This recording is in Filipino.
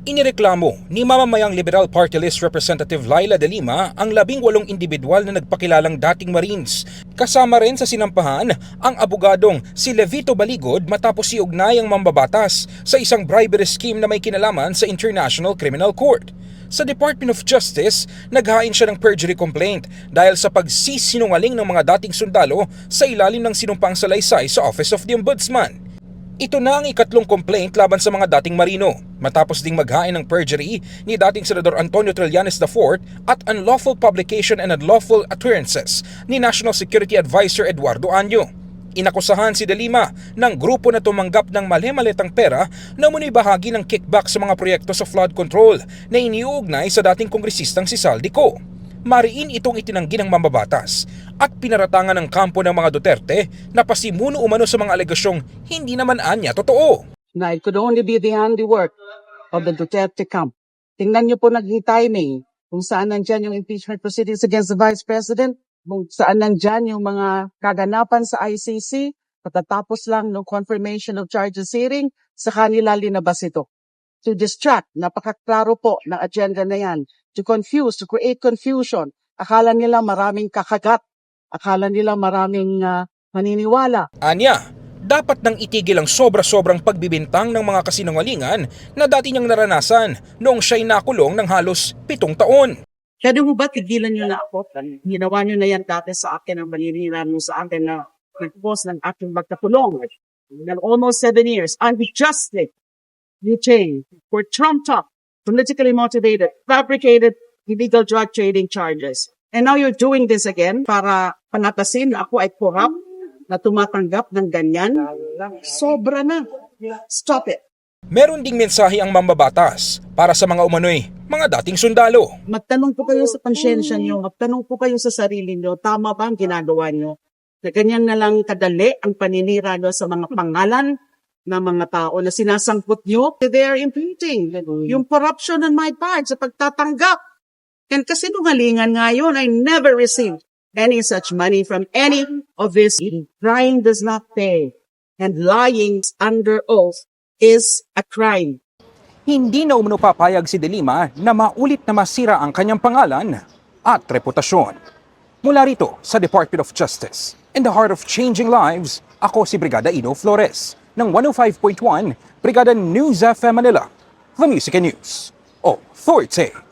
Inireklamo ni mamamayang Liberal Party List Representative Laila De Lima ang 18 individual na nagpakilalang dating Marines. Kasama rin sa sinampahan ang abogadong si Levito Baligod matapos iugnay ang mambabatas sa isang bribery scheme na may kinalaman sa International Criminal Court. Sa Department of Justice, naghain siya ng perjury complaint dahil sa pagsisinungaling ng mga dating sundalo sa ilalim ng sinumpang salaysay sa Office of the Ombudsman. Ito na ang ikatlong complaint laban sa mga dating Marino matapos ding maghain ng perjury ni dating Senador Antonio Trillanes IV at unlawful publication and unlawful utterances ni National Security Advisor Eduardo Año. Inakusahan si De Lima ng grupo na tumanggap ng mali-malitang pera na muni bahagi ng kickback sa mga proyekto sa flood control na iniuugnay sa dating kongresistang si Saldico. Mariin itong itinanggi ng mambabatas at pinaratangan ng kampo ng mga Duterte na pasimuno umano sa mga alegasyong hindi naman anya totoo. Na it could only be the handiwork of the Duterte camp. Tingnan niyo po naging timing kung saan nandyan yung impeachment proceedings against the Vice President, kung saan nandyan yung mga kaganapan sa ICC, patatapos lang ng confirmation of charges hearing, sa kanila linabas ito. To distract, napakaklaro po ng agenda na yan. To confuse, to create confusion. Akala nila maraming kakagat. Akala nila maraming maniniwala. Anya, dapat nang itigil ang sobra-sobrang pagbibintang ng mga kasinungalingan na dati niyang naranasan noong siya'y nakulong ng halos 7 taon. Pwede mo ba tigilan nyo na ako? Ginawa nyo na yan dati sa akin ang maninilan mo sa akin na nag-post ng aking magkapulong. Almost 7 years, unjustly detained for trumped up, politically motivated, fabricated illegal drug trading charges. And now you're doing this again para panatasin na ako ay corrupt na tumatanggap ng ganyan. Sobra na. Stop it. Meron ding mensahe ang mambabatas para sa mga umano'y mga dating sundalo. Magtanong po kayo sa konsyensya nyo, magtanong po kayo sa sarili nyo, tama ba ang ginagawa nyo? Na ganyan na lang kadali ang paninira nyo sa mga pangalan ng mga tao na sinasangkot nyo. They are imputing yung corruption on my part sa pagtatanggap. And kasinungalingan nga yun, I never received any such money from any of this. Crime does not pay. And lying under oath is a crime. Hindi na umano papayag si De Lima na maulit na masira ang kanyang pangalan at reputasyon. Mula rito sa Department of Justice, in the heart of changing lives, ako si Brigada Ino Flores ng 105.1 Brigada News FM Manila, The Music and News Authority.